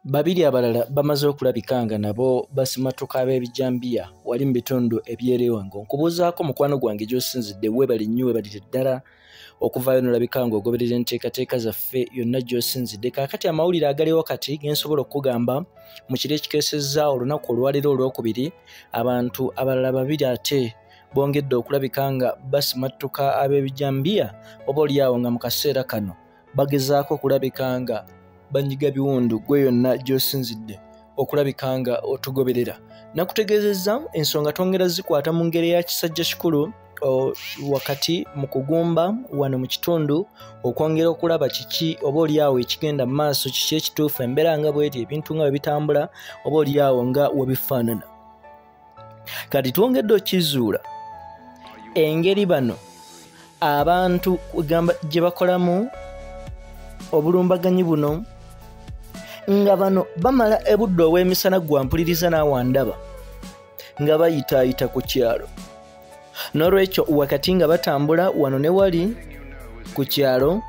Babiri abalala bamaze okulabikanga nabo basimatuka ab'ebijambiya wali mu bitundu eby'Lwengo. Nkubuuzaako mukwano gwange gy'osinzidde weebale nnyo weebalire ddala okuvaayo n'olabikanga ogoberera enteekateeka zaffe yonna gy'osinzidde. Kaakati amawulire agaliwo kati gensobola okukugamba mu kiro ekikeesezza olunaku olwaleero olwokubiri, abantu abalala babiri ate bongedde okulabika nga basimatuka ab'ebijambiya oba oliawo nga mu kaseera kano bagezaako okulabika nga banyiga biwundu gwe yonna gy'osinzidde okulabika nga otugoberera. Nakutegeezezza ensonga twongera zikwata mu ngeri ya kisajja kikulu wakati mu kugumba wano mu kitundu okwongera okulaba kiki oba oliawo ekigenda mu maaso, kiki ekituufu, embeera nga bweti, ebintu nga bwe bitambula oba oliawo nga we bifaanana. Kati twongedde okizuula engeri bano abantu gye bakolamu obulumbaganyi buno, nga bano bamala ebudde obw'emisana gwa mpuliriza naawe ndaba nga bayitaayita ku kyalo. N'olwekyo wakati nga batambula wano ne wali ku kyalo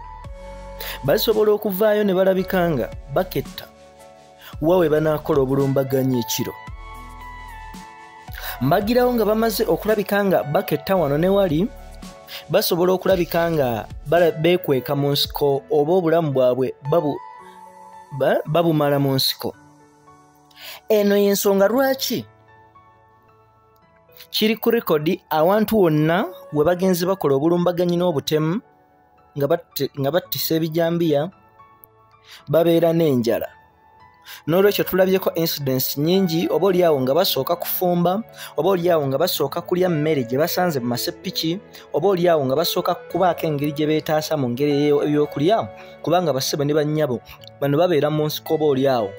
basobola okuvaayo ne balabika nga baketta wawe banaakola obulumbaganyi ekiro. Mbagirawo nga bamaze okulabika nga baketta wano ne wali basobola okulabika nga beekweka mu nsiko oba obulamu bwabwe babumala mu nsiko. Eno y'ensonga lwaki kiri ku rekodi awantu wonna we bagenzi bakola obulumbaganyi n'obutemu nga battisa ebijambiya babeera n'enjala. N'olwekyo tulabyeko incidents nyingi, oba oliawo nga basooka kufumba, oba oliawo nga basooka kulya mmere gye basanze mu masepiki, oba oliawo nga basooka kubaako engeri gye beetaasa mu ngeri ey'okulya, kubanga bassebo ne bannyabo bano babeera mu nsiko oba oliawo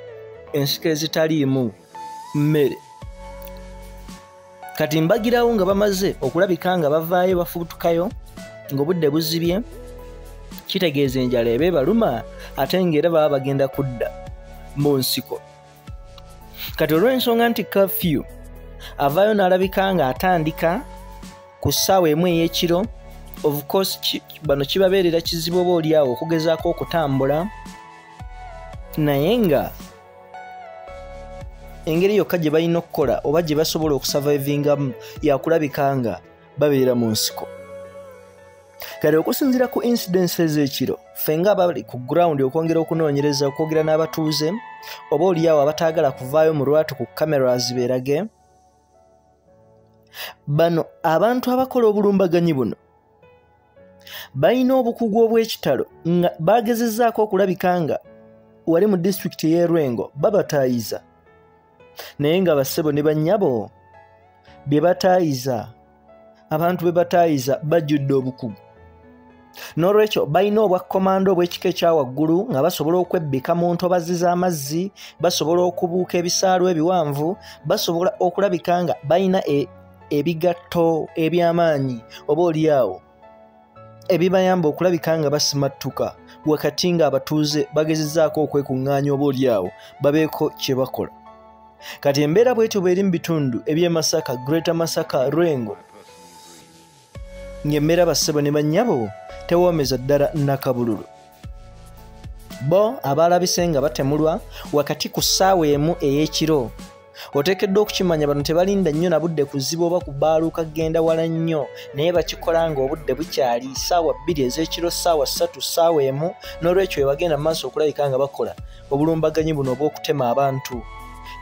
ensiko ezitaliimu mmere. Kati mbagirawo nga bamaze okulabika nga bavaayo bafubutukayo ng'obudde buzibye, kitegeeza enjala eba ebaluma ate ng'era baba bagenda kudda mu nsiko. Kati olw'ensonga nti kafyu avaayo n'alabika nga atandika ku ssaawa emu ey'ekiro, of course bano kibabeerera kizibu oba oliawo okugezaako okutambula, naye nga engeri yokka gye balina okukola oba gye basobola okusurvivingamu yakulabika nga babeera mu nsiko. Kale okusinziira ku incidents ez'ekiro, ffe nga abali ku ground okwongera okunoonyereza okwogera n'abatuuze oba oliawo abataagala kuvaayo mu lwatu ku cameras beerage, bano abantu abakola obulumbaganyi buno balina obukugu obw'ekitalo nga bagezezzaako okulabika nga wali mu disitulikiti y'e Lwengo babataayiza, naye nga bassebo ne bannyabo bye bataayiza, abantu be bataayiza bajjudde obukugu. N'olwekyo balina obwakkomando obw'ekika ekya waggulu nga basobola okwebbika mu ntobazi z'amazzi, basobola okubuuka ebisaalu ebiwanvu, basobola okulabika nga balina ebigatto eby'amaanyi oba oliawo ebibayamba okulabika nga basimatuka wakati nga abatuuze bagezezzaako okwekuŋŋaanya oba oliawo babeeko kye bakola. Kati embeera bwetyo bw'eri mu bitundu eby'e Masaka, Greater Masaka, Lwengo, ng'embeera bassebo ne bannyabo tewoomeza ddala nakabululu. Bo abaalabise nga batemulwa wakati ku ssaawa emu ey'ekiro, oteekeddwa okukimanya bano tebalinda nnyo na budde kuziba oba kubaaluuka kgenda wala nnyo, naye bakikola nga obudde bukyali ssaawa 2 ez'ekiro, ssaawa 3, ssaawa emu. N'olwekyo webagenda mu maaso okulabika nga bakola obulumbaganyi buno obw'okutema abantu.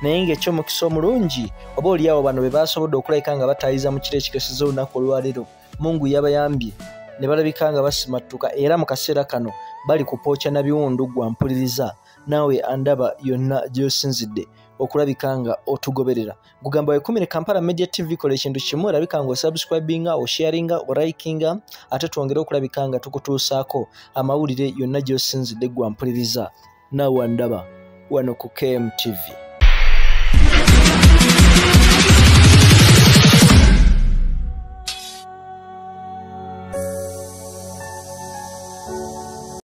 Naye ng'ekyomukisa omulungi oba oliawo bano be baasobodde okulabika nga bataayiza mu kiro ekikeesezza olunaku olwaleero, Mungu yabayambye ne balabika nga basimatuka, era mu kaseera kano bali kupookya na biwundu gwa mpuliriza naawe andaba yonna gy'osinzidde okulabika nga otugoberera. Gugamba wekumire Kampala Media TV, kola ekintu kimu, olabika nga osubscribinga, osharinga, olikinga, ate twongere okulabika nga tukutuusaako amawulire yonna gy'osinzidde gwa mpuliriza naawe andaba wano ku KMTV.